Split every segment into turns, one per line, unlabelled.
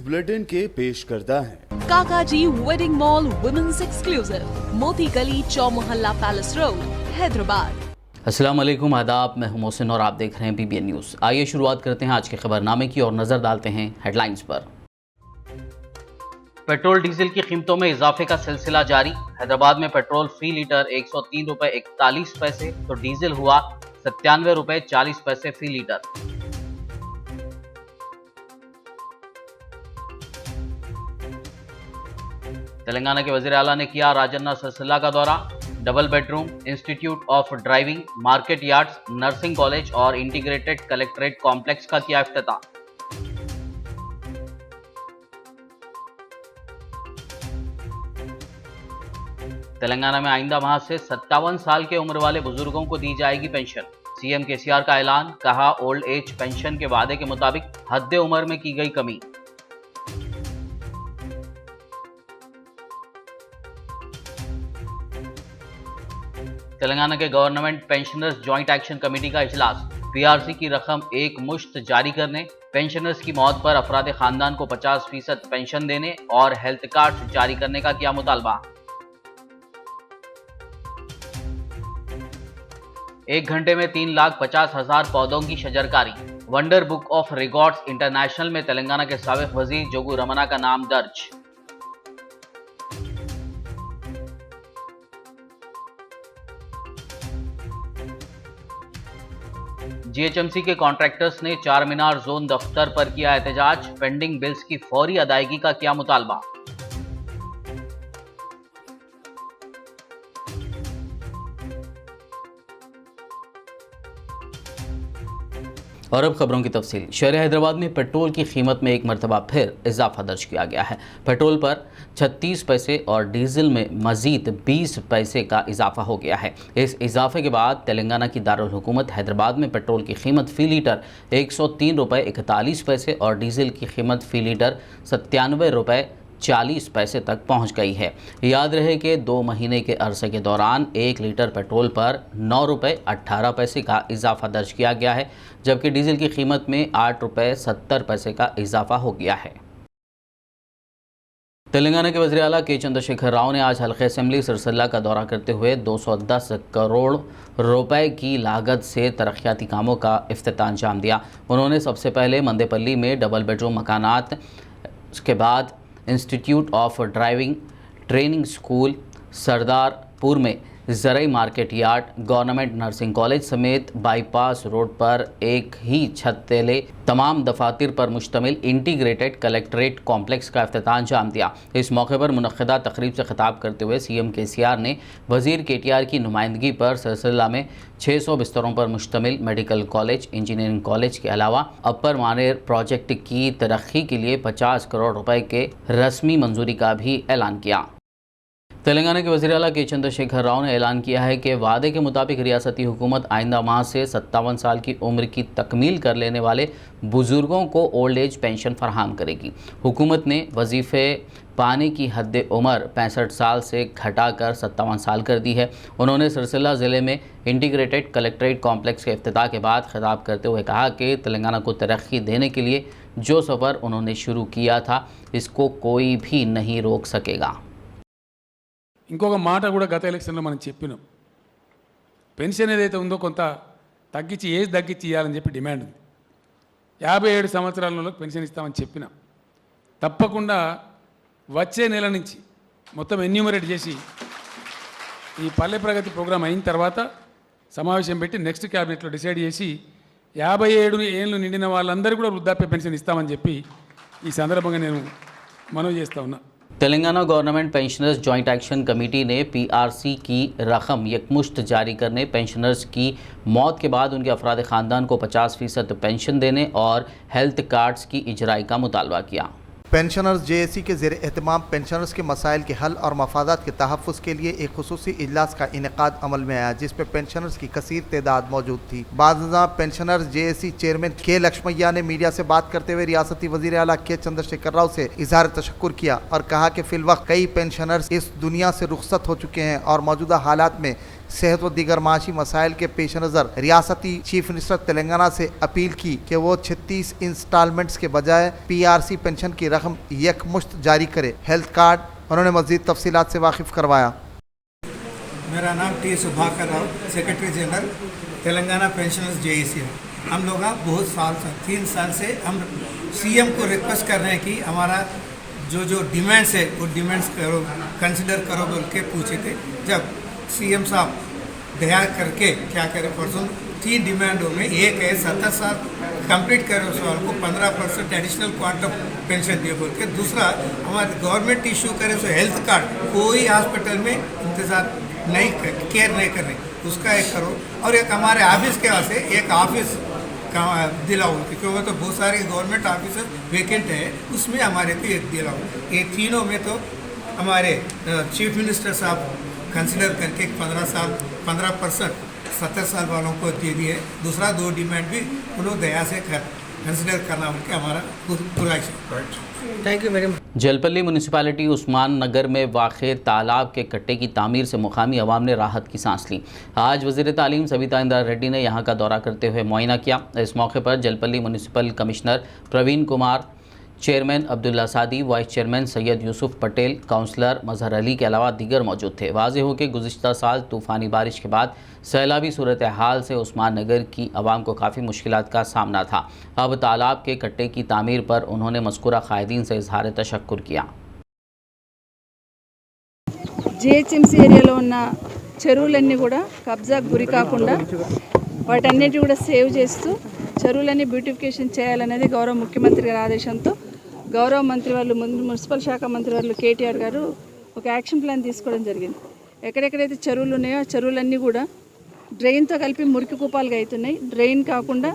Bulletin के पेश करता है
काकाजी वेडिंग मॉल वुमेन्स एक्सक्लूसिव, मोती गली, चौमोहल्ला पैलेस रोड, हैदराबाद।
अस्सलाम वालेकुम, आदाब। मैं हूं मोहसिन और आप देख रहे हैं PBN न्यूज़। आइए शुरुआत करते हैं आज के खबरनामे की और नजर डालते हैं हेडलाइंस पर। पेट्रोल डीजल की कीमतों में इजाफे का सिलसिला जारी। हैदराबाद में पेट्रोल फी लीटर 103 रुपए 41 पैसे तो डीजल हुआ 97 रुपए 40 पैसे फी लीटर। तेलंगाना के वजीर आला ने किया राजन्ना सिलसिला का दौरा। Double bedroom, institute of driving, market yards, nursing college और इंटीग्रेटेड कलेक्ट्रेट कॉम्प्लेक्स का किया इफ्तिताह। तेलंगाना में आइंदा माह से 57 साल के उम्र वाले बुजुर्गों को दी जाएगी पेंशन। सीएम केसीआर का ऐलान, कहा ओल्ड एज पेंशन के वादे के मुताबिक हद उम्र में की गई कमी। तेलंगाना के government pensioners joint action committee का इजलास। पीआरसी की रकम एक मुश्त जारी करने, पेंशनर्स की मौत पर अफराद खानदान को 50% पेंशन देने और हेल्थ कार्ड जारी करने का किया मुतालबा। 1 घंटे में 3,50,000 पौधों की शजरकारी। Wonder book of records international में तेलंगाना के साबिक वजीर जोगू रमना का नाम दर्ज। जीएचएमसी के कॉन्ट्रैक्टर्स ने चार मीनार जोन दफ्तर पर किया एहतजाज। पेंडिंग बिल्स की फौरी अदायगी का किया मुतालबा। और अब खबरों की तफसील। शहर हैदराबाद में पेट्रोल की कीमत में एक मरतबा फिर इजाफा दर्ज किया गया है। पेट्रोल पर 36 पैसे और डीजल में मजीद 20 पैसे का इजाफा हो गया है। इस इजाफे के बाद तेलंगाना की दारुल हुकूमत हैदराबाद में पेट्रोल की कीमत फ़ी लीटर 103 रुपये 41 पैसे और डीजल की कीमत फ़ी लीटर 97 रुपये 40 पैसे तक पहुंच गई है। याद रहे कि 2 महीने के अरसे के दौरान 1 लीटर पेट्रोल पर 9 रुपये 18 पैसे का इजाफा दर्ज किया गया है, जबकि डीजल की कीमत में 8 रुपये 70 पैसे का इजाफा हो गया है। तेलंगाना के वज़ीर आला के चंद्रशेखर राव ने आज हल्के असेंबली सिरसिल्ला का दौरा करते हुए 210 करोड़ रुपए की लागत से तरक्याती कामों का इफ्तिताह अंजाम दिया। उन्होंने सबसे पहले मंदेपल्ली में डबल बेडरूम मकानात, उसके बाद institute of driving training school, Sardarpur में ज़रई market yard, government nursing college समेत बाईपास रोड पर एक ही छत तले तमाम दफातर पर मुश्तमिल इंटीग्रेटेड कलेक्ट्रेट कॉम्प्लेक्स का इफ्तिताह अंजाम दिया। इस मौके पर मुनक्किदा तकरीब से खिताब करते हुए सीएम केसीआर ने वज़ीर KTR की नुमाइंदगी पर सिलसिला में 600 बिस्तरों पर मुश्तमिल मेडिकल कॉलेज, इंजीनियरिंग कॉलेज के अलावा अपर मानेर प्रोजेक्ट की तरक्की के लिए 50 करोड़ रुपए के रस्मी मंजूरी का भी ऐलान किया। तेलंगाना के वज़ीर आला के चंद्रशेखर राव ने ऐलान किया है कि वादे के मुताबिक रियासती हुकूमत आइंदा माह से 57 साल की उम्र की तकमील कर लेने वाले बुज़ुर्गों को ओल्ड एज पेंशन फराहम करेगी। हुकूमत ने वजीफ़े पाने की हद उम्र 65 साल से घटाकर 57 साल कर दी है। उन्होंने सिरसिल्ला ज़िले में इंटीग्रेटेड कलेक्ट्रेट कॉम्प्लेक्स के इफ्तिताह के बाद खिताब करते हुए कहा कि तेलंगाना को तरक्की देने के लिए जो सफ़र उन्होंने शुरू किया था, इसको कोई भी नहीं रोक सकेगा।
ఇంకొక మాట కూడా గత ఎలక్షన్లో మనం చెప్పినాం, పెన్షన్ ఏదైతే ఉందో కొంత తగ్గించి ఏజ్ తగ్గించి ఇవ్వాలని చెప్పి డిమాండ్ ఉంది. 57 సంవత్సరాలలో పెన్షన్ ఇస్తామని చెప్పినాం. తప్పకుండా వచ్చే నెల నుంచి మొత్తం ఎన్యూమరేట్ చేసి ఈ పల్లె ప్రగతి ప్రోగ్రాం అయిన తర్వాత సమావేశం పెట్టి నెక్స్ట్ క్యాబినెట్లో డిసైడ్ చేసి 57 ఏళ్ళు నిండిన వాళ్ళందరూ కూడా వృద్ధాప్య పెన్షన్ ఇస్తామని చెప్పి ఈ సందర్భంగా నేను మనవి చేస్తా ఉన్నా।
Telangana government pensioners joint action committee ने पीआरसी की रकम यकमुश्त जारी करने, पेंशनर्स की मौत के बाद उनके अफराद ख़ानदान को 50% पेंशन देने और हेल्थ कार्ड्स की इजराई का मुतालबा किया।
पेंशनर्स जेएसी के ज़ेर एहतमाम पेंशनर्स के मसाइल के हल और मफादात के तहफ़्फ़ुज़ के लिए एक खुसूसी इजलास का इनेकाद अमल में आया, जिस पर पेंशनर्स की कसीर तादाद मौजूद थी। बाज़ पेंशनर्स जेएसी चेयरमैन के लक्ष्मैया ने मीडिया से बात करते हुए रियासती वज़ीर आला के चंद्रशेखर राव से इजहार तशक्कुर किया और कहा कि फ़िलवक्त कई पेंशनर्स इस दुनिया से रुखसत हो चुके हैं और मौजूदा हालात में सेहत व दीगर माशी मसाइल के पेश नज़र रियासती चीफ मिनिस्टर तेलंगाना से अपील की कि वो 36 इंस्टॉलमेंट्स के बजाय PRC पेंशन की रकम यकमुश्त जारी करे। हेल्थ कार्ड उन्होंने मज़ीद तफसीलात से वाकिफ करवाया।
मेरा नाम T Subhakar Rao, secretary general Telangana pensioners JAC है। हम लोग बहुत साल से 3 साल से हम CM को रिक्वेस्ट कर रहे हैं कि हमारा जो डिमांड्स है वो डिमांड्स करो, कंसिडर करो बोल के पूछे थे। जब CM साहब दया करके क्या करें, परसों 3 डिमांडों में एक है 70 साल कंप्लीट करे उस वाल को 15% एडिशनल क्वांटम पेंशन दिए बोल के। दूसरा हमारे गवर्नमेंट इशू करे सो हेल्थ कार्ड कोई हॉस्पिटल में इंतजार नहीं केयर नहीं कर रहे, उसका एक करो। और एक हमारे ऑफिस के वास्ते एक ऑफिस दिलाओ, क्योंकि तो बहुत सारे गवर्नमेंट ऑफिस वेकेंट है, उसमें हमारे को एक दिलाओ। ये तीनों में तो हमारे चीफ मिनिस्टर साहब कंसिडर करके 15% 70 साल वालों को दे दिए। दूसरा 2 डिमांड भी उन्होंने दया से कंसिडर करना उनके हमारा गुजारिश है।
Thank you madam.
Jalpally municipality Usman Nagar में वाक़े तालाब के कट्टे की तामीर से मुकामी अवाम ने राहत की सांस ली। आज वज़ीर तालीम सविता इंदिरा रेड्डी ने यहाँ का दौरा करते हुए मुआयना किया। इस मौके पर Jalpally municipal commissioner Praveen Kumar, chairman Abdullah Sadi, vice chairman Syed Yusuf Patel, councillor Mazhar Ali के अलावा दीगर मौजूद थे। वाज़ेह हो कि गुज़िश्ता साल तूफ़ानी बारिश के बाद सैलाबी सूरत हाल से उस्मान नगर की आवाम को काफ़ी मुश्किलात का सामना था। अब तालाब के कट्टे की तामीर पर उन्होंने मज़कूरा क़ायदीन से इजहार तशक्कुर किया।
GHMC ఏరియాలో ఉన్న చెరువులన్నీ కూడా కబ్జాకు గురి కాకుండా వాటన్నిటి కూడా సేవ్ చేస్తూ చెరువులన్నీ బ్యూటిఫికేషన్ చేయాలనేది గౌరవ ముఖ్యమంత్రి గారి ఆదేశంతో గౌరవ మంత్రి వాళ్ళు మున్సిపల్ శాఖ మంత్రి వాళ్ళు KTR గారు ఒక యాక్షన్ ప్లాన్ తీసుకోవడం జరిగింది. ఎక్కడెక్కడైతే చెరువులు ఉన్నాయో ఆ చెరువులన్నీ కూడా డ్రైన్తో కలిపి మురికి కూపాలుగా అవుతున్నాయి. డ్రైన్ కాకుండా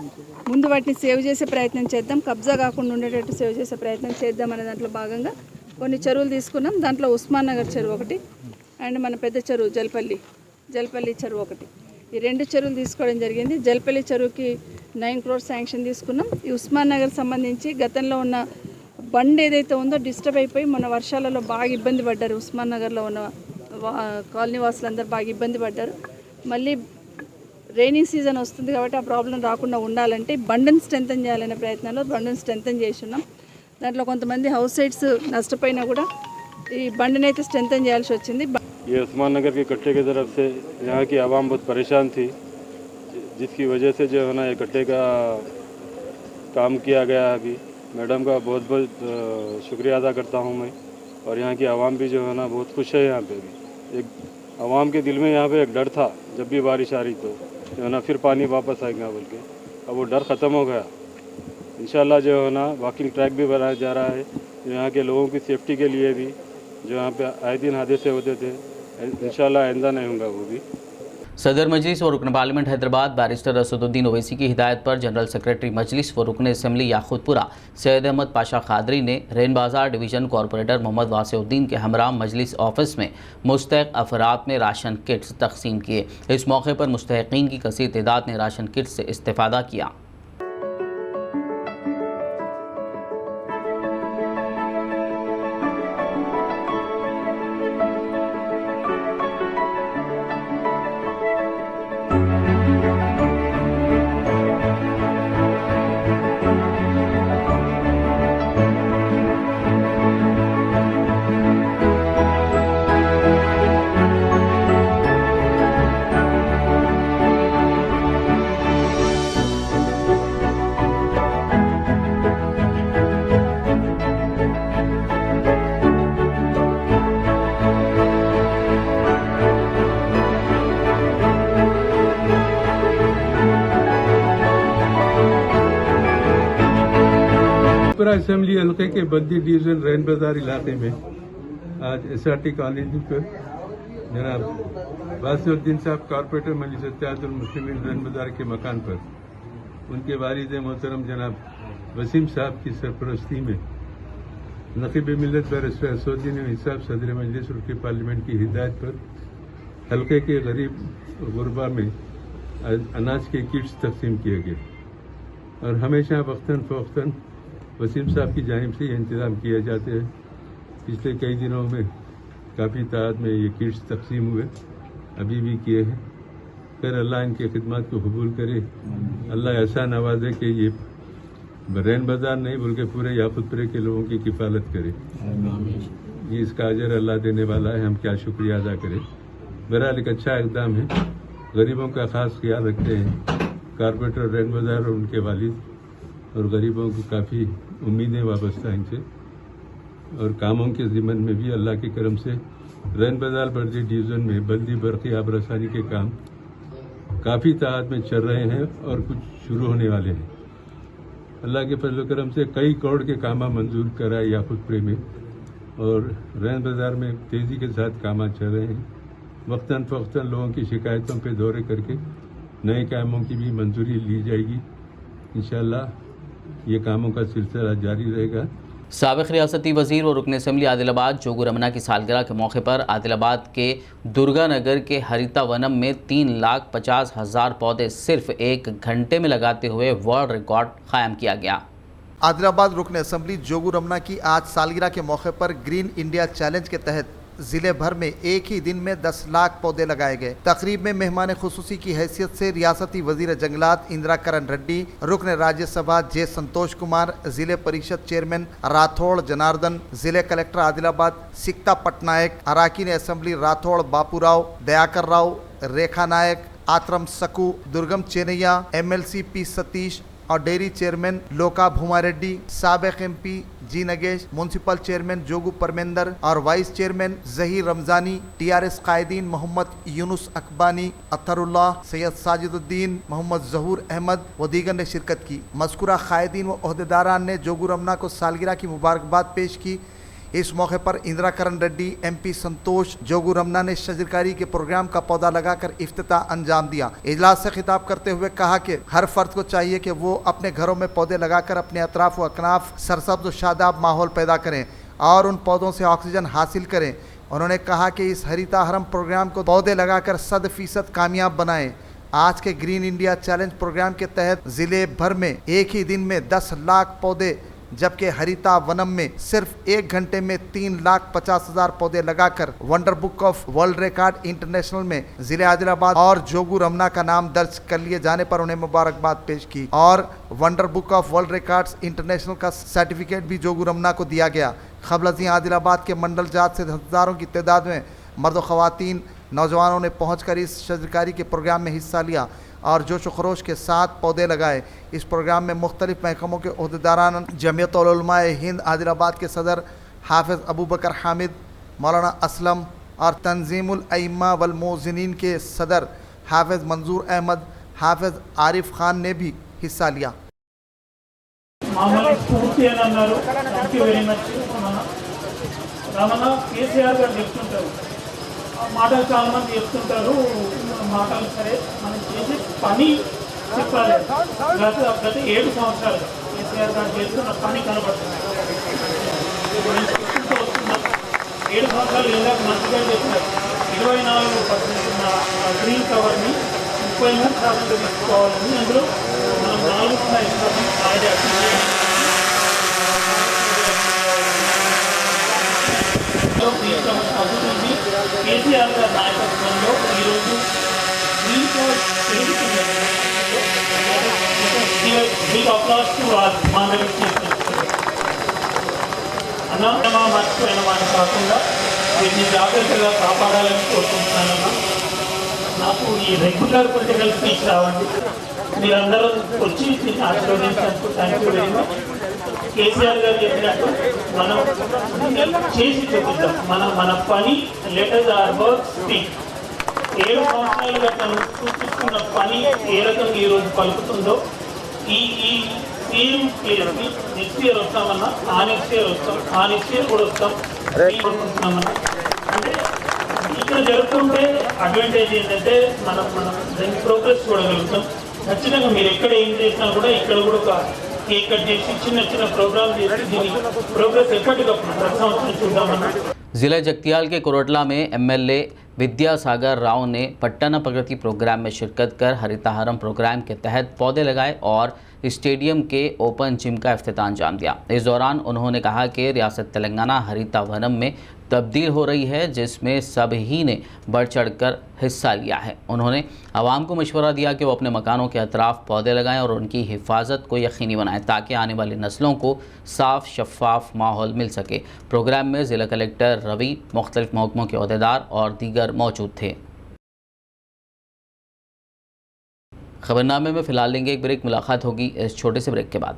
ముందు వాటిని సేవ్ చేసే ప్రయత్నం చేద్దాం, కబ్జా కాకుండా ఉండేటట్టు సేవ్ చేసే ప్రయత్నం చేద్దాం అనే దాంట్లో భాగంగా కొన్ని చెరువులు తీసుకున్నాం. దాంట్లో ఉస్మాన్ నగర్ చెరువు ఒకటి అండ్ మన పెద్ద చెరువు జల్పల్లి చెరువు ఒకటి, ఈ 2 చెరువులు తీసుకోవడం జరిగింది. జల్పల్లి చెరువుకి 9 crores శాంక్షన్ తీసుకున్నాం. ఈ ఉస్మాన్ నగర్ సంబంధించి గతంలో ఉన్న బండ్ ఏదైతే ఉందో డిస్టర్బ్ అయిపోయి మన వర్షాలలో బాగా ఇబ్బంది పడ్డారు. ఉస్మాన్ నగర్లో ఉన్న కాలనీ వాసులందరూ బాగా ఇబ్బంది పడ్డారు. మళ్ళీ రైనింగ్ సీజన్ వస్తుంది కాబట్టి ఆ ప్రాబ్లం రాకుండా ఉండాలంటే బండ్ని స్ట్రెంథన్ చేయాలనే ప్రయత్నంలో బండ్ని స్ట్రెంథన్ చేస్తున్నాం. దాంట్లో కొంతమంది హౌస్ సైట్స్ నష్టపోయినా కూడా ఈ బండిని అయితే స్ట్రెంథన్ చేయాల్సి వచ్చింది.
ये उस्मान नगर के कट्टे की तरफ से यहाँ की आवाम बहुत परेशान थी, जिसकी वजह से जो है ना ये कट्टे का काम किया गया अभी। मैडम का बहुत बहुत शुक्रिया अदा करता हूँ मैं। और यहाँ की आवाम भी जो है ना बहुत खुश है। यहाँ पे भी एक आवाम के दिल में यहाँ पे एक डर था, जब भी बारिश आ रही तो जो है ना फिर पानी वापस आएगा बोल के, अब वो डर ख़त्म हो गया। इंशाल्लाह जो है ना वॉकिंग ट्रैक भी बनाया जा रहा है यहाँ के लोगों की सेफ्टी के लिए भी, जो यहाँ पे आए दिन हादसे होते थे, इंशाल्लाह आइंदा नहीं होगा वो भी।
सदर मजलिस और रुकन पार्लियामेंट हैदराबाद बैरिस्टर असदुद्दीन ओवैसी की हिदायत पर जनरल सेक्रेटरी मजलिस व रुकन असम्बली याकूतपुरा सैयद अहमद पाशा खादरी ने रेन बाज़ार डिवीज़न कॉरपोरेटर मोहम्मद वासिउद्दीन के हमरा मजलिस ऑफिस में मुस्तहक़ अफराद में राशन किट्स तकसीम किए। इस मौके पर मुस्तहक़ीन की कसीर तादाद ने राशन किट्स से इस्तेफ़ादा किया।
असेंबली हल्के के बद्दी डिवीजन रैन बाजार इलाके में आज SRT कॉलेज पर जनाब वासिउद्दीन साहब कॉरपोरेटर मजलिस इत्तेहादुल मुस्लिमीन रैन बाजार के मकान पर उनके वालिद मोहतरम जनाब वसीम साहब की सरपरस्ती में नकीब मिल्लत बैरिस्टर असदुद्दीन साहब सदर मजलिस रुकन पार्लियामेंट की हिदायत पर हल्के के गरीब गुरबा में अनाज के किट्स तकसीम किए गए और हमेशा वक्तन फ़वक्तन वसीम साहब की जानिब से ये इंतज़ाम किए जाते हैं। पिछले कई दिनों में काफ़ी तादाद में ये किट्स तकसीम हुए। अभी भी किए हैं। फिर अल्लाह इनकी खिदमत को कबूल करे, अल्लाह ऐसा नवाजे कि ये रैन बाज़ार नहीं बल्कि पूरे याकुतपुरे के लोगों की किफ़ालत करे। ये इसका अजर अल्लाह देने वाला है, हम क्या शुक्रिया अदा करें। बहरहाल एक अच्छा इक़दाम है, गरीबों का ख़ास ख्याल रखते हैं कारपोरेटर रैन बाज़ार और उनके वालिद, और गरीबों की काफ़ी उम्मीदें वाबस्ता इनसे, और कामों के ज़िम्मन में भी अल्लाह के करम से रैन बाज़ार बर्दी डिवीज़न में बल्दी बरक़ी आब रसानी के काम काफ़ी तादाद में चल रहे हैं और कुछ शुरू होने वाले हैं। अल्लाह के फजल करम से कई करोड़ के कामा मंजूर कराए याकुतपुरे में, और रैन बाज़ार में तेज़ी के साथ कामा चल रहे हैं। वक्तन फ़वक्तन लोगों की शिकायतों पे दौरे करके नए कामों की भी मंजूरी ली जाएगी। इंशाअल्लाह ये कामों का सिलसिला जारी रहेगा।
साबिक़ रियासती वज़ीर और रुकन असम्बली आदिलाबाद जोगू रमना की सालगिरह के मौके पर आदिलाबाद के दुर्गा नगर के हरिता वनम में 3,50,000 पौधे सिर्फ 1 घंटे में लगाते हुए वर्ल्ड रिकॉर्ड कायम किया गया।
आदिलाबाद रुकन असम्बली जोगू रमना की आज सालगिरह के मौके पर ग्रीन इंडिया चैलेंज के तहत जिले भर में एक ही दिन में 10 लाख पौधे लगाए गए। तकरीब में मेहमान खुसूसी की हैसियत से रियासती वजीर जंगलात इंदिरा करण रेड्डी, रुकन राज्यसभा जे संतोष कुमार, जिले परिषद चेयरमैन राठौड़ जनार्दन, जिले कलेक्टर आदिलाबाद सिकता पटनायक, अराकीन असम्बली राठौड़ बापूराव, दयाकर राव, रेखा नायक, आत्रम सकू, दुर्गम चेनैया, MLC P सतीश और डेयरी चेयरमैन लोका भूमारेड्डी, साबिक MP G Nagesh, municipal chairman Jogu Premender और vice chairman Zaheer Ramzani, TRS कायदीन मोहम्मद यूनुस अकबानी, अतरुल्लाह, सैयद साजिदुद्दीन, मोहम्मद जहूर अहमद व दीगर ने शिरकत की। मज़कूरा कायदीन व ओहदेदारान ने जोगू रमना को सालगिरह की मुबारकबाद पेश की। इस मौके पर इंदिरा करण रेड्डी, MP संतोष, जोगू रमना ने शजरकारी के प्रोग्राम का पौधा लगाकर इफ्तिताह अंजाम दिया। इजलास से खिताब करते हुए कहा कि हर फर्द को चाहिए कि वो अपने घरों में पौधे लगाकर अपने अतराफ व अकनाफ सरसब्ज़ व शादाब माहौल पैदा करें और उन पौधों से ऑक्सीजन हासिल करें। उन्होंने कहा कि इस हरिता हरम प्रोग्राम को पौधे लगाकर 100% कामयाब बनाएं। आज के ग्रीन इंडिया चैलेंज प्रोग्राम के तहत जिले भर में एक ही दिन में 10 लाख पौधे, जबकि हरिता वनम में सिर्फ 1 घंटे में 3,50,000 पौधे लगाकर wonder book of world record international में जिले आदिलाबाद और जोगू रमना का नाम दर्ज कर लिए जाने पर उन्हें मुबारकबाद पेश की और wonder book of world records international का सर्टिफिकेट भी जोगू रमना को दिया गया। ख़बल आदिलाबाद के मंडल जात से हज़ारों की तादाद में मर्द व ख़वातीन नौजवानों ने पहुँच कर इस शजरकारी के प्रोग्राम में हिस्सा लिया और जोश व खरोश के साथ पौधे लगाए। इस प्रोग्राम में मुख्तलिफ महकमों के ओहदेदारान, जमीयत उलमाए हिंद आदिलाबाद के सदर हाफिज़ अबू बकर हामिद, मौलाना असलम और तंजीमुल अइम्मा वल मोज़िनीन के सदर हाफिज़ मंजूर अहमद, हाफिज़ आरिफ खान ने भी हिस्सा लिया।
మాటలు చాలా మంది చెప్తుంటారు, మాటలు సరే మనం చేసే పని చెప్పాలి. గత 7 సంవత్సరాలుగా కేసీఆర్ గారు చేస్తున్న పని కనబడుతుంది. ఇప్పుడు నేను చెప్తుంటూ వస్తున్నా 7 సంవత్సరాలు ఇందాక మంత్రిగా చెప్పినారు 24% ఉన్న గ్రీన్ కవర్ని 33% తీసుకోవాలని, అందులో మనం 4% రాజాకి అభివృద్ధి కేసీఆర్ గారి నాయకత్వంలో ఈరోజు అన్నమా మర్చిపోయిన మాట కాకుండా వీటిని జాగ్రత్తగా కాపాడాలని కోరుకుంటున్నానన్నా. నాకు ఈ రెగ్యులర్ పొలిటికల్ స్పీచ్ రావండి, మీరందరూ వచ్చి దీన్ని ఆశీర్వదించినందుకు thank you very much. KCR గారు చెప్పినట్టు మనం చేసి చూపిద్దాం, మన పని లెటర్స్ ఆర్ వర్క్ స్పీక్. 7 సంవత్సరాలుగా తను సూచిస్తున్న పని ఏ రకంగా ఈరోజు పలుకుతుందో ఈ సేమ్ ప్లేస్కి నెక్స్ట్ ఇయర్ వస్తామన్నా, ఆ నెక్స్ట్ ఇయర్ వస్తాం, ఆ నెక్స్ట్ ఇయర్ కూడా వస్తాం అనుకుంటున్నామన్నా. అంటే ఇక్కడ జరుగుతుంటే అడ్వాంటేజ్ ఏంటంటే మనం దానికి ప్రోగ్రెస్ చూడగలుగుతాం. ఖచ్చితంగా మీరు ఎక్కడ ఏం చేసినా కూడా ఇక్కడ కూడా ఒక కేక్ కట్ చేసి చిన్న ప్రోగ్రామ్ చేసి దీని ప్రోగ్రెస్ ఎప్పటికప్పుడు ప్రతి సంవత్సరం చూద్దామన్నా.
ज़िला जगतियाल के कोरटला में MLA विद्यासागर राव ने पट्टना प्रगति प्रोग्राम में शिरकत कर हरिताहरम प्रोग्राम के तहत पौधे लगाए और स्टेडियम के ओपन जिम का इफ्तिताह अंजाम दिया। इस दौरान उन्होंने कहा कि रियासत तेलंगाना हरिता वनम में तब्दील हो रही है, जिसमें सभी ने बढ़ चढ़कर हिस्सा लिया है। उन्होंने आवाम को मशवरा दिया कि वो अपने मकानों के अतराफ पौधे लगाएं और उनकी हिफाजत को यकीनी बनाएं ताकि आने वाली नस्लों को साफ शफाफ माहौल मिल सके। प्रोग्राम में ज़िला कलेक्टर रवि, मुख्तलिफ महकमों के अहदेदार और दीगर मौजूद थे। खबरनामे में फ़िलहाल लेंगे एक ब्रेक। मुलाकात होगी इस छोटे से ब्रेक के बाद।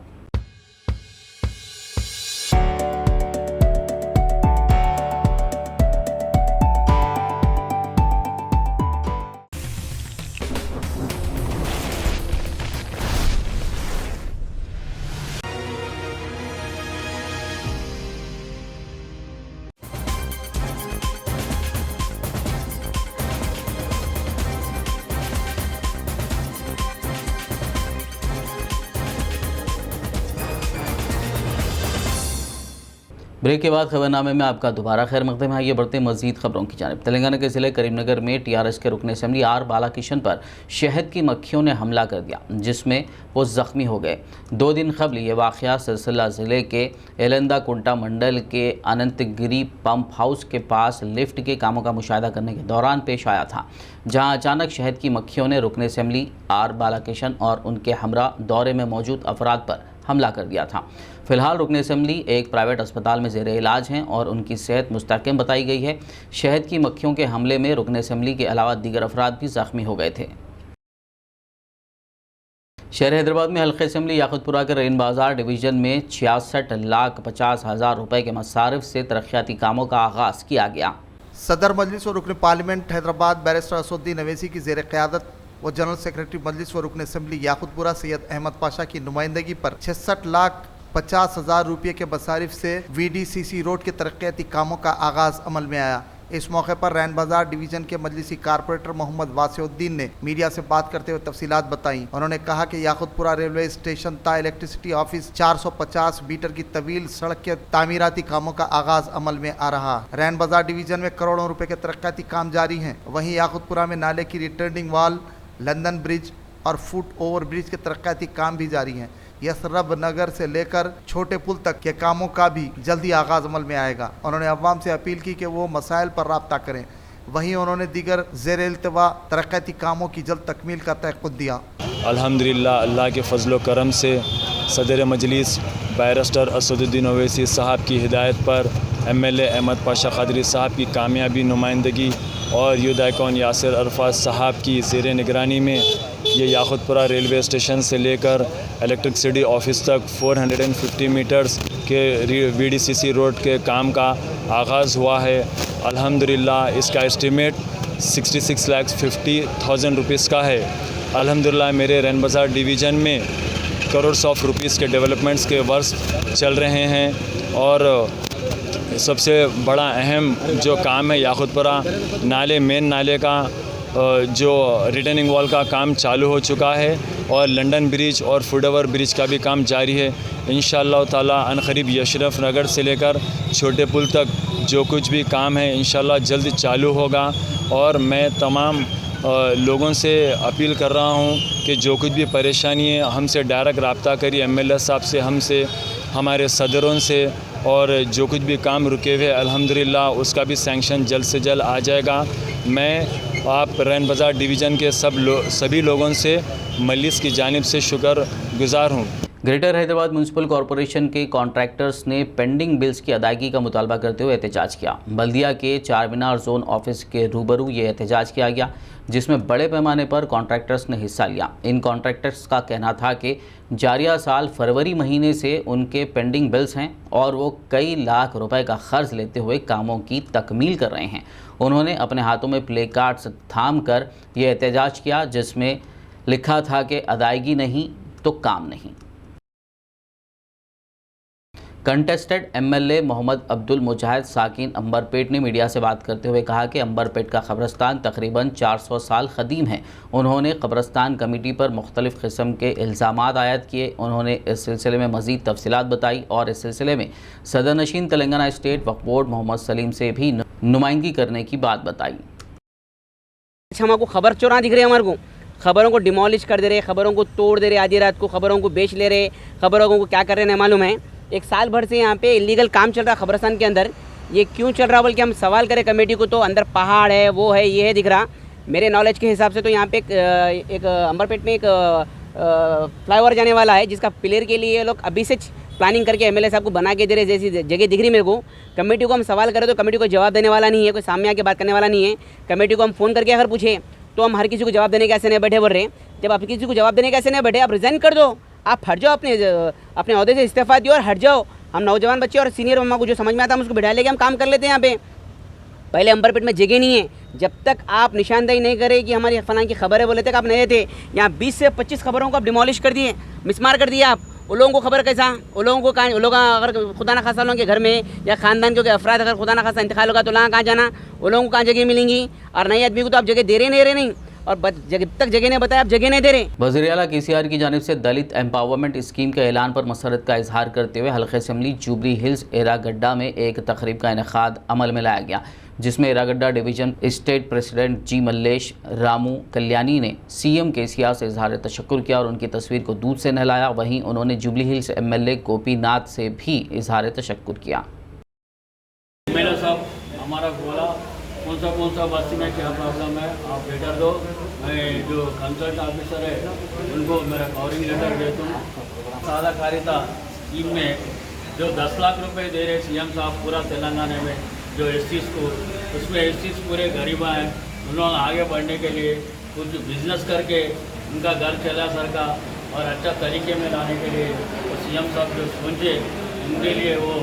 ब्रेक के बाद खबरनामे में आपका दोबारा खैर मकदम है। आइए बढ़ते मजीद खबरों की जानिब। तेलंगाना के ज़िले करीमनगर में टीआरएस के रुकन असेंबली आर बालाकिशन पर शहद की मक्खियों ने हमला कर दिया, जिसमें वो ज़ख्मी हो गए। 2 दिन कबल ये वाक़या सिलसिला ज़िले के एलंदा कुंटा मंडल के अनंतगिरी पंप हाउस के पास लिफ्ट के कामों का मुशाहिदा करने के दौरान पेश आया था, जहाँ अचानक शहद की मक्खियों ने रुकन असेंबली आर बालाकिशन और उनके हमरा दौरे में मौजूद अफराद पर हमला कर दिया था। फिलहाल रुकन असेंबली एक प्राइवेट अस्पताल में ज़ेर इलाज हैं और उनकी सेहत मुस्तहकम बताई गई है। शहद की मक्खियों के हमले में रुकन असेंबली के अलावा दीगर अफराद भी ज़ख्मी हो गए थे। शहर हैदराबाद में हल्के असेंबली याकुतपुरा के रेन बाज़ार डिवीज़न में 66,50,000 रुपए के मसारिफ से तरक्याती कामों का आगाज़ किया गया।
सदर मजलिस और रुकन पार्लियामेंट हैदराबाद बैरिस्टर असदुद्दीन अवैसी की ज़ेर क़यादत व जनरल सेक्रेटरी मजलिस व रुकन असेंबली याकुतपुरा सैयद अहमद पाशा की नुमाइंदगी पर 66,50,000 रुपये के मसारिफ से VDCC रोड के तरक्याती कामों का आगाज़ अमल में आया। इस मौके पर रैन बाजार डिवीज़न के मजलिसी कारपोरेटर मोहम्मद वासिउद्दीन ने मीडिया से बात करते हुए तफसीलात बताई। उन्होंने कहा कि याकुतपुरा रेलवे स्टेशन ता इलेक्ट्रिसिटी ऑफिस 450 मीटर की तवील सड़क के तामीराती कामों का आगाज़ अमल में आ रहा। रैन बाजार डिवीज़न में करोड़ों रुपए के तरक्याती काम जारी हैं। वहीं याकुतपुरा में नाले की रिटर्निंग वाल, लंदन ब्रिज और फुट ओवर ब्रिज के तरक्याती काम भी जारी हैं। यसरब नगर से लेकर छोटे पुल तक के कामों का भी जल्दी आगाज़ अमल में आएगा। उन्होंने अवाम से अपील की कि वो मसाइल पर राब्ता करें। वहीं उन्होंने दीगर ज़ेर इल्तिवा तरक्याती कामों की जल्द तकमील का तहक़्क़ुद दिया।
अल्हम्दुलिल्लाह अल्लाह के फजल व करम से सदर मजलिस बैरिस्टर असदुद्दीन ओवैसी साहब की हिदायत पर MLA अहमद पाशा क़ादरी साहब की कामयाबी नुमाइंदगी और युद्ध-ए-कौन यासिर अरफात साहब की ज़ेर निगरानी में ये याकुतपुरा रेलवे स्टेशन से लेकर इलेक्ट्रिसिटी ऑफिस तक 450 मीटर्स के VDCC रोड के काम का आगाज़ हुआ है। अल्हम्दुलिल्लाह इसका एस्टिमेट 66,50,000 रुपीस का है। अल्हम्दुलिल्लाह मेरे रैन बाज़ार डिवीज़न में करोड़ ऑफ रुपीस के डेवलपमेंट्स के वर्क चल रहे हैं और सबसे बड़ा अहम जो काम है याकुतपुरा नाले मेन नाले का जो रिटर्निंग वॉल का काम चालू हो चुका है और लंदन ब्रिज और फुट ओवर ब्रिज का भी काम जारी है। इंशाअल्लाह ताला अनकरीब यशरफ नगर से लेकर छोटे पुल तक जो कुछ भी काम है इंशाअल्लाह जल्द चालू होगा। और मैं तमाम लोगों से अपील कर रहा हूं कि जो कुछ भी परेशानी है हमसे डायरेक्ट रब्ता करिए, MLA साहब से, हमसे, हमारे सदरों से, और जो कुछ भी काम रुके हुए अल्हम्दुलिल्लाह उसका भी सैंक्शन जल्द से जल्द आ जाएगा। मैं आप रैन बाज़ार डिवीज़न के सभी लोगों से मजलिस की जानिब से शुक्र गुज़ार हूँ।
ग्रेटर हैदराबाद म्यूनसिपल कॉरपोरेशन के कॉन्ट्रैक्टर्स ने पेंडिंग बिल्स की अदायगी का मुतालबा करते हुए एहतजाज किया। बल्दिया के चारमीनार जोन ऑफिस के रूबरू ये एहतजाज किया गया, जिसमें बड़े पैमाने पर कॉन्ट्रैक्टर्स ने हिस्सा लिया। इन कॉन्ट्रैक्टर्स का कहना था कि जारिया साल फरवरी महीने से उनके पेंडिंग बिल्स हैं और वो कई लाख रुपए का कर्ज लेते हुए कामों की तकमील कर रहे हैं। उन्होंने अपने हाथों में प्ले कार्ड्स थाम कर ये एहतजाज किया, जिसमें लिखा था कि अदायगी नहीं तो काम नहीं। कंटेस्टेड MLA मोहम्मद अब्दुल मुजाहिद साकिन अंबरपेट ने मीडिया से बात करते हुए कहा कि अंबरपेट का कब्रस्तान तकरीबन 400 साल क़दीम है। उन्होंने कब्रस्तान कमेटी पर मुख्तलिफ़ किस्म के इल्ज़ामात आयद किए। उन्होंने इस सिलसिले में मज़ीद तफसीलात बताई और इस सिलसिले में सदर नशीन तेलंगाना स्टेट वक्फ बोर्ड मोहम्मद सलीम से भी नुमाइंदगी करने की बात बताई।
हमको खबर चोरा दिख रही है हमारे को, खबरों को डिमोलिश कर दे रहे, खबरों को तोड़ दे रहे, आधी रात को खबरों को बेच ले रहे, खबरों को क्या कर रहे हैं नहीं मालूम है। एक साल भर से यहाँ पे इलीगल काम चल रहा है खबरस्तान के अंदर। ये क्यों चल रहा बल्कि हम सवाल करें कमेटी को तो अंदर पहाड़ है, वो है, ये है दिख रहा। मेरे नॉलेज के हिसाब से तो यहाँ पे एक अंबरपेट में एक फ्लाईओवर जाने वाला है जिसका पिलर के लिए ये लोग अभी से प्लानिंग करके एमएलए साहब को बना के दे रहे, जैसी जगह दिख रही मेरे को। कमेटी को हम सवाल करें तो कमेटी को जवाब देने वाला नहीं है, कोई सामने आके बात करने वाला नहीं है। कमेटी को हम फ़ोन करके अगर पूछे तो हम हर किसी को जवाब देने कैसे नहीं बैठे बोल रहे। जब आप किसी को जवाब देने कैसे नहीं बैठे, आप रिज़ाइन कर दो, आप हट जाओ, अपने अहदे से इस्तीफा दियो और हट जाओ। हम नौजवान बच्चे और सीनियर मम्मा को जो समझ में आता है हम उसको बिठा लेके हम काम कर लेते हैं यहाँ पे। पहले अंबरपेट में जगह नहीं है, जब तक आप निशानदेही नहीं करें कि हमारी फलां की खबर है बोले तक आप नहीं थे। यहाँ 20 से 25 खबरों को आप डिमोलिश कर दिए, मिसमार कर दिया आप। उन लोगों को खबर कैसा, उन लोगों को कहाँ, उन लोग अगर खुदा ना खासा लोगों के घर में या ख़ानदान के अफराद अगर खुदा ना खासा इंतकाल होगा तो कहाँ जाना, उन लोगों को कहाँ जगह मिलेंगी। और नए आदमी को तो आप जगह दे रहे नहीं और जब तक जगह नहीं बताया आप जगह नहीं दे रहे।
वज़ीर आला केसीआर की जानिब से दलित एम्पावरमेंट स्कीम के ऐलान पर मसरत का इजहार करते हुए हल्के असम्बली जुबली हिल्स एरागड्डा में एक तकरीब का इनेकाद अमल में लाया गया, जिसमें एरागड्डा डिवीज़न स्टेट प्रेसिडेंट जी मल्लेश रामू कल्याणी ने सीएम केसीआर से इजहार तशक्कुर किया और उनकी तस्वीर को दूध से नहलाया। वहीं उन्होंने जुबली हिल्स एमएलए गोपीनाथ से भी इजहार तशक्कुर किया।
एमएलए साहब हमारा बोला कौन सा बस्ती में क्या प्रॉब्लम है आप लेटर दो, मैं जो कंसल्ट ऑफिसर है उनको मेरा कवरिंग लेटर दे दूँ। सादाकारिता स्कीम में जो 10 लाख रुपए दे रहे सीएम साहब पूरा तेलंगाना में जो एससीज को, उसमें एससीज पूरे गरीबा हैं, उन्होंने आगे बढ़ने के लिए कुछ बिजनेस करके उनका घर चला सरका और अच्छा तरीके में लाने के लिए तो सीएम साहब जो सोचे उनके लिए वो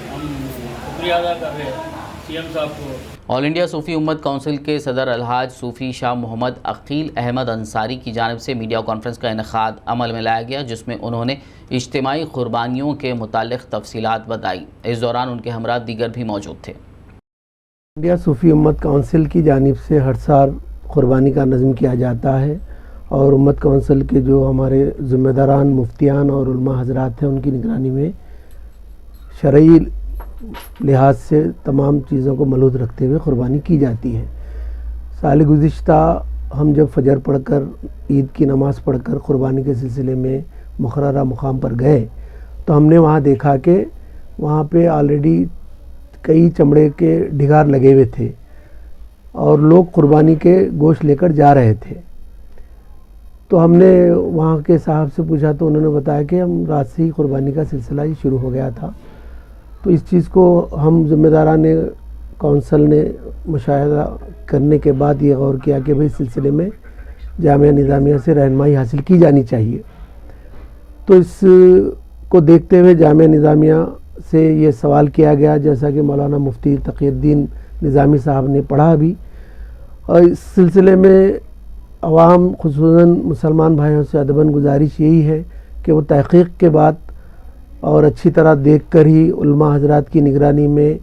हम शुक्रिया अदा कर रहे हैं सीएम साहब को।
ऑल इंडिया सूफ़ी उम्मत काउंसिल के सदर अलहाज सूफ़ी शाह मोहम्मद अकील अहमद अंसारी की जानिब से मीडिया कॉन्फ्रेंस का इनेकाद अमल में लाया गया, जिसमें उन्होंने इज्तिमाई कुर्बानियों के मुतालिक तफसीलात बताई। इस दौरान उनके हमरा दीगर भी मौजूद थे।
इंडिया सूफ़ी उम्मत काउंसिल की जानिब से हर साल कुर्बानी का नज़म किया जाता है और उम्मत काउंसिल के जो हमारे ज़िम्मेदारान मुफ्तियान और उलमा हजरात हैं उनकी निगरानी में शरई लिहाज से तमाम चीज़ों को मलूद रखते हुए कुर्बानी की जाती है। साल गुज़िश्ता हम जब फजर पढ़कर ईद की नमाज़ पढ़कर कुर्बानी के सिलसिले में मुक़र्ररा मुकाम पर गए तो हमने वहाँ देखा कि वहाँ पे ऑलरेडी कई चमड़े के ढिगार लगे हुए थे और लोग कुर्बानी के गोश्त लेकर जा रहे थे। तो हमने वहाँ के साहब से पूछा तो उन्होंने बताया कि हम रात से ही कुर्बानी का सिलसिला ही शुरू हो गया था। तो इस चीज़ को हम ज़िम्मेदारान काउंसिल ने मुशाहिदा करने के बाद ये गौर किया कि भाई इस सिलसिले में जामिया निज़ामिया से रहनुमाई हासिल की जानी चाहिए। तो इसको देखते हुए जामिया निज़ामिया से ये सवाल किया गया, जैसा कि मौलाना मुफ्ती तक़ीउद्दीन निज़ामी साहब ने पढ़ा भी, और इस सिलसिले में अवाम खुसूसन मुसलमान भाइयों से अदबन गुजारिश यही है कि वो तहक़ीक़ के बाद और अच्छी तरह देखकर ही उलमा हजरात की निगरानी में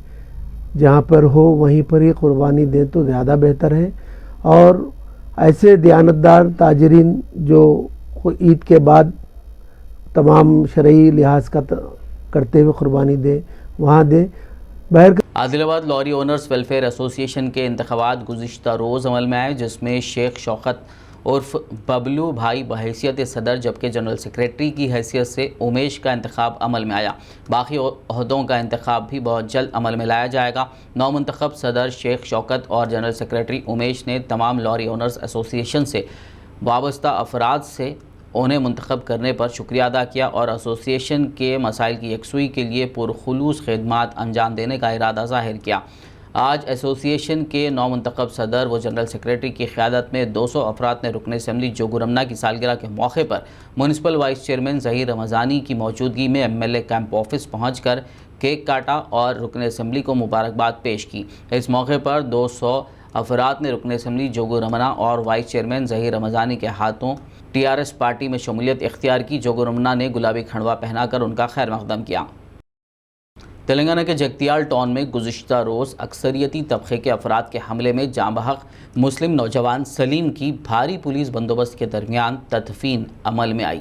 जहाँ पर हो वहीं पर ही कुर्बानी दें तो ज़्यादा बेहतर है। और ऐसे दियानतदार ताजरीन जो ईद के बाद तमाम शरई लिहाज का करते हुए कुर्बानी दें वहाँ दें।
Adilabad lorry owners welfare association के इंतखाबात गुज़िश्ता रोज़ अमल में आए, जिसमें शेख शौकत उर्फ बबलू भाई बहैसियत सदर जबकि जनरल सेक्रेटरी की हैसियत से उमेश का इंतखाब अमल में आया। बाकी अहदों का इंतखाब भी बहुत जल्द अमल में लाया जाएगा। नौमुंतखब सदर शेख शौकत और जनरल सेक्रेटरी उमेश ने तमाम लॉरी ओनर्स एसोसिएशन से वाबस्ता अफराद से उन्हें मुंतखब करने पर शुक्रिया अदा किया और एसोसिएशन के मसाइल की यकसुई के लिए पुरखुलूस खिदमात अंजाम देने का इरादा ज़ाहिर किया। आज एसोसिएशन के नौमुंतखब सदर व जनरल सेक्रेटरी की क़यादत में 200 अफराद ने रुकन असम्बली जोगू रमना की सालगिरह के मौके पर municipal vice chairman Zaheer Ramzani की मौजूदगी में एमएलए कैंप ऑफिस पहुंचकर केक काटा और रुकन असम्बली को मुबारकबाद पेश की। इस मौके पर 200 अफराद ने रुकन असम्बली जोगू रमना और वाइस चेयरमैन ज़हीर रमज़ानी के हाथों टीआरएस पार्टी में शमूलियत इख्तियार की। जोगू रमना ने गुलाबी खंडवा पहनाकर उनका खैर मकदम किया। तेलंगाना के जगतियाल टाउन में गुज़िश्ता रोज़ अक्सरियती तबके के अफराद के हमले में जाँ बहक मुस्लिम नौजवान सलीम की भारी पुलिस बंदोबस्त के दरमियान तदफीन अमल में आई।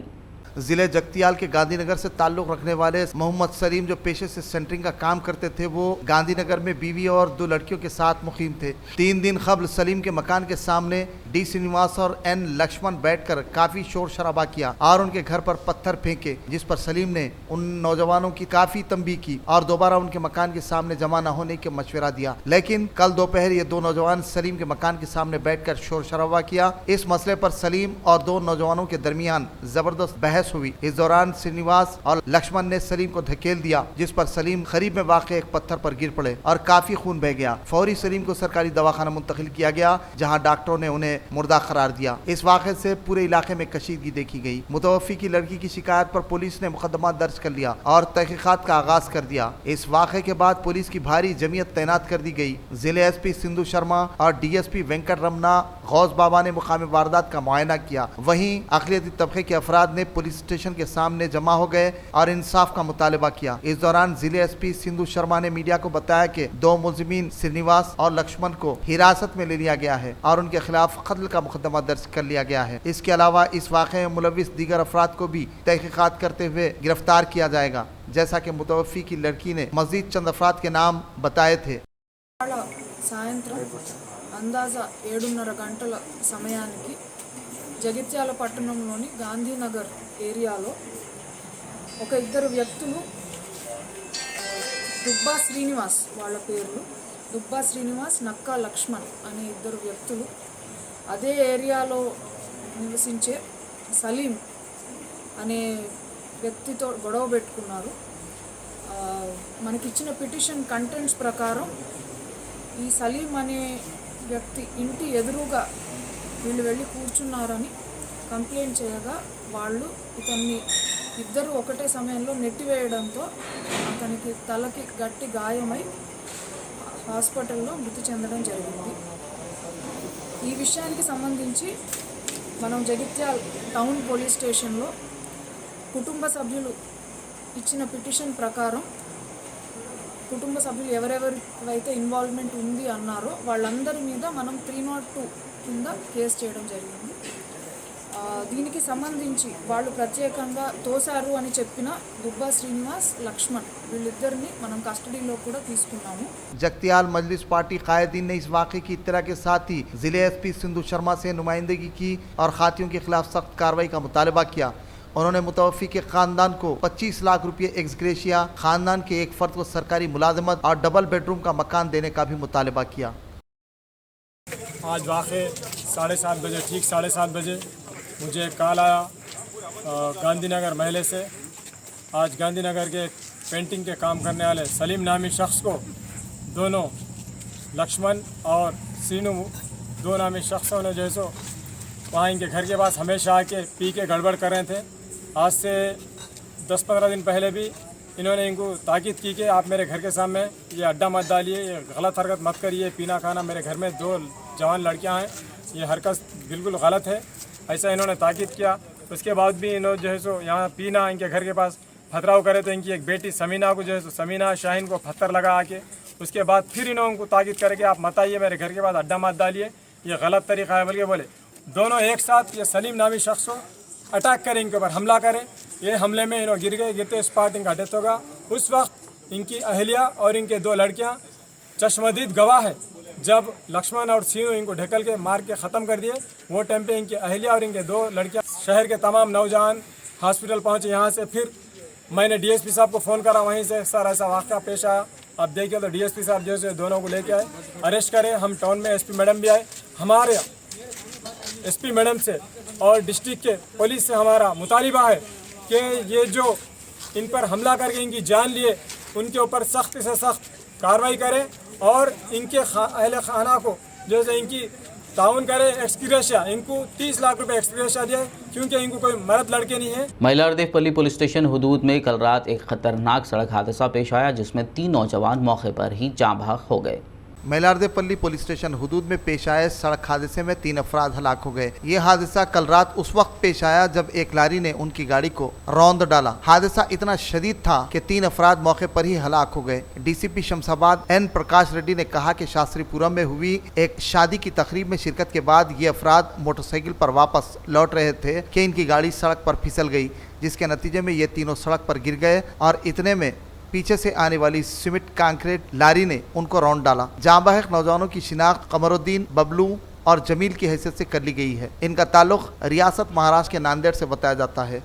जिले जगतियाल के गांधीनगर से ताल्लुक रखने वाले मोहम्मद सलीम जो पेशे से सेंटरिंग का काम करते थे, वो गांधीनगर में बीवी और 2 लड़कियों के साथ मुकीम थे। 3 दिन कबल सलीम के मकान के सामने डी श्रीनिवास और एन लक्ष्मण बैठकर काफी शोर शराबा किया और उनके घर पर पत्थर फेंके, जिस पर सलीम ने उन नौजवानों की काफी तंबीह की और दोबारा उनके मकान के सामने जमा न होने के मशवरा दिया। लेकिन कल दोपहर ये 2 नौजवान सलीम के मकान के सामने बैठकर शोर शराबा किया। इस मसले पर सलीम और 2 नौजवानों के दरमियान जबरदस्त बहस हुई। इस दौरान श्रीनिवास और लक्ष्मण ने सलीम को धकेल दिया, जिस पर सलीम करीब में वाक़ एक पत्थर पर गिर पड़े और काफी खून बह गया। फौरी सलीम को सरकारी दवाखाना मुंतकिल किया गया, जहां डॉक्टरों ने उन्हें मुर्दा करार दिया। इस वाक़े से पूरे इलाके में कशीदगी देखी गई। मुतवफ़ी की लड़की की शिकायत पर पुलिस ने मुकदमा दर्ज कर लिया और तहकीकात का आगाज कर दिया। इस वाक़े के बाद पुलिस की भारी जमीयत तैनात कर दी गई। जिले एसपी सिंधु शर्मा और डीएसपी वेंकट रमना गौस बाबा ने मुकामी वारदात का मुआयना किया। वहीं अक़लियती तबके के अफराद ने पुलिस स्टेशन के सामने जमा हो गए और इंसाफ का मुतालबा किया। इस दौरान जिले एसपी सिंधु शर्मा ने मीडिया को बताया कि 2 मुलजिमीन श्रीनिवास और लक्ष्मण को हिरासत में ले लिया गया है और उनके खिलाफ कत्ल का मुकदमा दर्ज कर लिया गया है। इसके अलावा इस वाक़े में मुलविस दीगर अफराद को भी तहकीकात करते हुए गिरफ्तार किया जाएगा, जैसा कि मुतवफ़ी की लड़की ने मज़ीद चंद अफराद के नाम बताए थे।
సాయంత్రం అందాజా 7:30 గంటల సమయానికి జగిత్యాల పట్టణంలోని గాంధీనగర్ ఏరియాలో ఒక 2 వ్యక్తులు దుబ్బా శ్రీనివాస్, వాళ్ళ పేర్లు దుబ్బా శ్రీనివాస్, నక్కా లక్ష్మణ్ అనే 2 వ్యక్తులు అదే ఏరియాలో నివసించే సలీం అనే వ్యక్తితో గొడవ పెట్టుకున్నారు. మనకిచ్చిన పిటిషన్ కంటెంట్స్ ప్రకారం ఈ సలీం అనే వ్యక్తి ఇంటి ఎదురుగా వీళ్ళు వెళ్ళి కూర్చున్నారని కంప్లైంట్ చేయగా వాళ్ళు ఇతన్ని ఇద్దరు ఒకటే సమయంలో నెట్టివేయడంతో అతనికి తలకి గట్టి గాయమై హాస్పిటల్లో మృతి చెందడం జరిగింది. ఈ విషయానికి సంబంధించి మనం జగిత్యాల టౌన్ పోలీస్ స్టేషన్లో కుటుంబ సభ్యులు ఇచ్చిన పిటిషన్ ప్రకారం కుటుంబ సభ్యులు ఎవరెవరైతే ఇన్వాల్వ్మెంట్ ఉంది అన్నారో వాళ్ళందరి మీద మనం 302 కింద కేసు చేయడం జరిగింది. దీనికి సంబంధించి వాళ్ళు ప్రత్యేకంగా తోసారు అని చెప్పిన దుబ్బా శ్రీనివాస్, లక్ష్మణ్ వీళ్ళిద్దరిని మనం కస్టడీలో కూడా తీసుకున్నాము.
जगतियाल मजलिस पार्टी कायदीन ने इस वाक़े की इत्तला के साथ ही जिले एसपी सिंधु शर्मा से नुमाइंदगी की और खातियों के खिलाफ सख्त कार्रवाई का मुतालबा किया। उन्होंने मुतवफ़ी के ख़ानदान को 25 लाख रुपये एक्स ग्रेशिया, ख़ानदान के एक फ़र्द को सरकारी मुलाजमत और डबल बेडरूम का मकान देने का भी मुतालबा किया।
आज वाक़े 7:30 बजे, ठीक 7:30 बजे मुझे कॉल आया गांधीनगर महल्ले से। आज गांधीनगर के पेंटिंग के काम करने वाले सलीम नामी शख्स को दोनों लक्ष्मण और सीनू 2 नामी शख्सों ने जो सो वहाँ इनके घर के पास हमेशा आके पी के गड़बड़ कर रहे थे। आज से 10-15 दिन पहले भी इन्होंने इनको ताकीद की कि आप मेरे घर के सामने ये अड्डा मत डालिए, ये गलत हरकत मत करिए, पीना खाना। मेरे घर में 2 जवान लड़कियां हैं, ये हरकत बिल्कुल गलत है, ऐसा इन्होंने ताकीद किया। उसके बाद भी इन्होंने जो है सो यहाँ पीना इनके घर के पास पथराव करे तो इनकी एक बेटी समीना को जो है सो समीना शाहीन को पत्थर लगा आके, उसके बाद फिर इन्होंने उनको ताकीद करे कि आप मत आइए, मेरे घर के पास अड्डा मत डालिए, ये गलत तरीका है। बल्कि बोले दोनों एक साथ ये सलीम नामी शख्स को अटैक करें, इनके ऊपर हमला करें। ये हमले में इन्होंने गिर गए, गिरते स्पॉट इनका डेथ होगा। उस वक्त इनकी अहलिया और इनके 2 लड़कियां चश्मदीद गवाह है। जब लक्ष्मण और सीनू इनको ढकल के मार के ख़त्म कर दिए, वो टाइम पे इनकी अहलिया और इनके 2 लड़कियां, शहर के तमाम नौजवान हॉस्पिटल पहुँचे। यहाँ से फिर मैंने डीएसपी साहब को फ़ोन करा, वहीं से सर ऐसा वाक़या पेश आया। अब देखिए तो डीएसपी साहब जो है दोनों को लेके आए, अरेस्ट करे। हम टाउन में एसपी मैडम भी आए, हमारे एसपी मैडम से और डिस्ट्रिक्ट के पुलिस से हमारा मुतालिबा है कि ये जो इन पर हमला करके इनकी जान लिए, उनके ऊपर सख्त से सख्त कार्रवाई करें और इनके अहले खाना को जो है इनकी ताउन करे। एक्सग्रेशिया इनको 30 लाख रुपए एक्सग्रेशिया दिया, क्योंकि इनको कोई मर्द लड़के नहीं है।
महिलार्देवपल्ली पुलिस स्टेशन हुदूद में कल रात एक खतरनाक सड़क हादसा पेश आया, जिसमें 3 नौजवान मौके पर ही जाँ बहक हो गए।
मैलारदेपल्ली पुलिस स्टेशन हुदूद में पेश आए सड़क हादसे में 3 अफराद हलाक हो गए। ये हादसा कल रात उस वक्त पेश आया जब एक लारी ने उनकी गाड़ी को रौंद डाला। हादसा इतना शदीद था कि 3 अफराद मौके पर ही हलाक हो गए। डीसीपी शमशाबाद एन प्रकाश रेड्डी ने कहा कि शास्त्रीपुरम में हुई एक शादी की तकरीब में शिरकत के बाद ये अफराद मोटरसाइकिल पर वापस लौट रहे थे कि इनकी गाड़ी सड़क पर फिसल गई, जिसके नतीजे में ये तीनों सड़क पर गिर गए और इतने में पीछे से आने वाली सीमेंट कंक्रीट लारी ने उनको रौंद डाला। जांबाहक नौजवानों की शिनाख्त कमरुद्दीन, बबलू और जमील की हैसियत से कर ली गई है। इनका ताल्लुक रियासत महाराष्ट्र के नांदेड़ से बताया जाता है।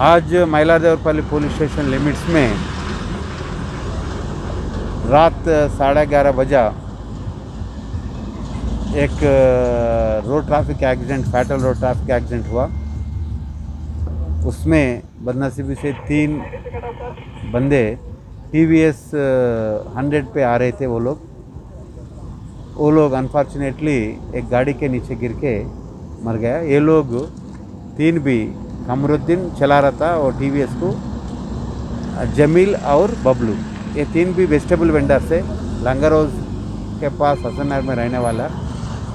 आज मैलारदेवपल्ली पुलिस स्टेशन लिमिट्स में रात 11:30 बजे एक road traffic accident, fatal road traffic accident हुआ। उसमें बदनसीबी से 3 बंदे TVS 100 पे आ रहे थे। वो लोग अनफॉर्चुनेटली एक गाड़ी के नीचे गिर के मर गया। ये लोग 3 भी कमरुद्दीन चला रहा था और TVS को, जमील और बबलू, ये 3 भी वेजिटेबल वेंडर से लंगारोज के पास हसननगर में रहने वाला।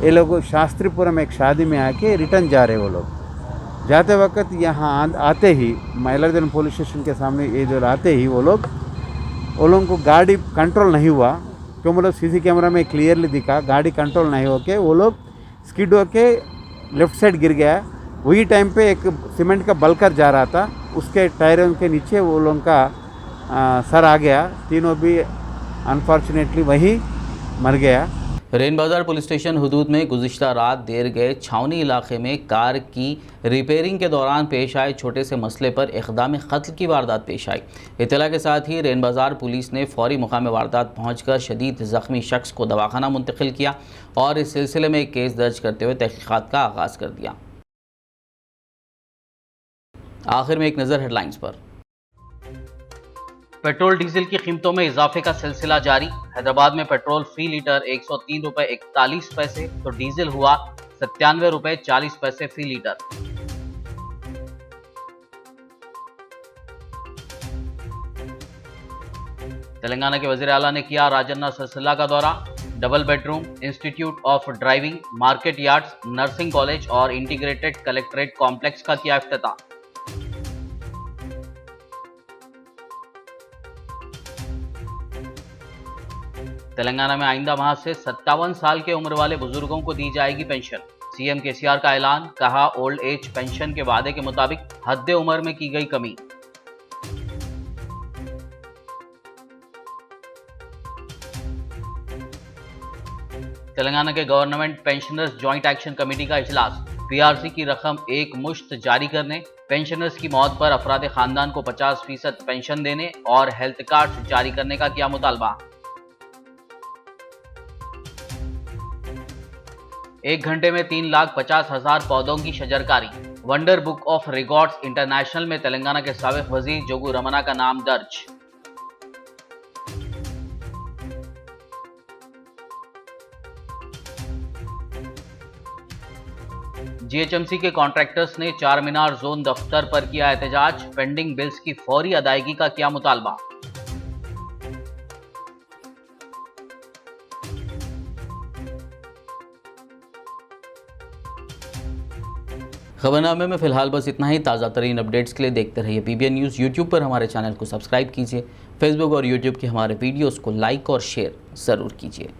ये लोग शास्त्रीपुरम एक शादी में आके रिटर्न जा रहे। वो लोग जाते वक्त यहाँ आते ही मैलारदेव पुलिस स्टेशन के सामने इधर आते ही वो लोगों को गाड़ी कंट्रोल नहीं हुआ। क्यों मतलब CC कैमरा में क्लियरली दिखा, गाड़ी कंट्रोल नहीं होके वो लोग स्किड होके लेफ्ट साइड गिर गया। वही टाइम पे एक सीमेंट का बल्कर जा रहा था, उसके टायरों के नीचे वो लोगों का सर आ गया। तीनों भी अनफॉर्चुनेटली वहीं मर गया।
रेन बाजार पुलिस स्टेशन हुदूद में गुज़िश्ता रात देर गए छावनी इलाके में कार की रिपेयरिंग के दौरान पेश आए छोटे से मसले पर इक़दाम क़त्ल की वारदात पेश आई। इत्तला के साथ ही रेन बाजार पुलिस ने फ़ौरी मुकाम वारदात पहुंचकर शदीद ज़ख्मी शख्स को दवाखाना मुंतकिल किया और इस सिलसिले में एक केस दर्ज करते हुए तहक़ीक़ात का आगाज़ कर दिया। आखिर में एक नज़र हेडलाइंस पर। पेट्रोल डीजल की कीमतों में इजाफे का सिलसिला जारी। हैदराबाद में पेट्रोल फी लीटर 103 रुपए 41 पैसे तो डीजल हुआ 97 रुपए 40 पैसे फी लीटर। तेलंगाना के वजीर आला ने किया राजन्ना सिलसिला का दौरा। Double bedroom, institute of driving, market yards, nursing college और इंटीग्रेटेड कलेक्ट्रेट कॉम्प्लेक्स का किया इफ्तिताह। तेलंगाना में आइंदा माह से 57 साल के उम्र वाले बुजुर्गों को दी जाएगी पेंशन। सीएम केसीआर का ऐलान, कहा ओल्ड एज पेंशन के वादे के मुताबिक हद उम्र में की गई कमी। तेलंगाना के government pensioners joint action committee का इजलास। पीआरसी की रकम एक मुश्त जारी करने, पेंशनर्स की मौत पर अफराद खानदान को 50% पेंशन देने और हेल्थ कार्ड जारी करने का किया मुतालबा। 1 घंटे में 3,50,000 पौधों की शजरकारी। Wonder book of records international में तेलंगाना के साबिक वजीर जोगू रमना का नाम दर्ज। जीएचएमसी के कॉन्ट्रैक्टर्स ने चार मीनार जोन दफ्तर पर किया एहतजाज। पेंडिंग बिल्स की फौरी अदायगी का किया मुतालबा। खबरनामे में फिलहाल बस इतना ही। ताज़ा तरीन अपडेट्स के लिए देखते रहिए PBN न्यूज़। यूट्यूब पर हमारे चैनल को सब्सक्राइब कीजिए। फेसबुक और यूट्यूब के हमारे वीडियोस को लाइक और शेयर ज़रूर कीजिए।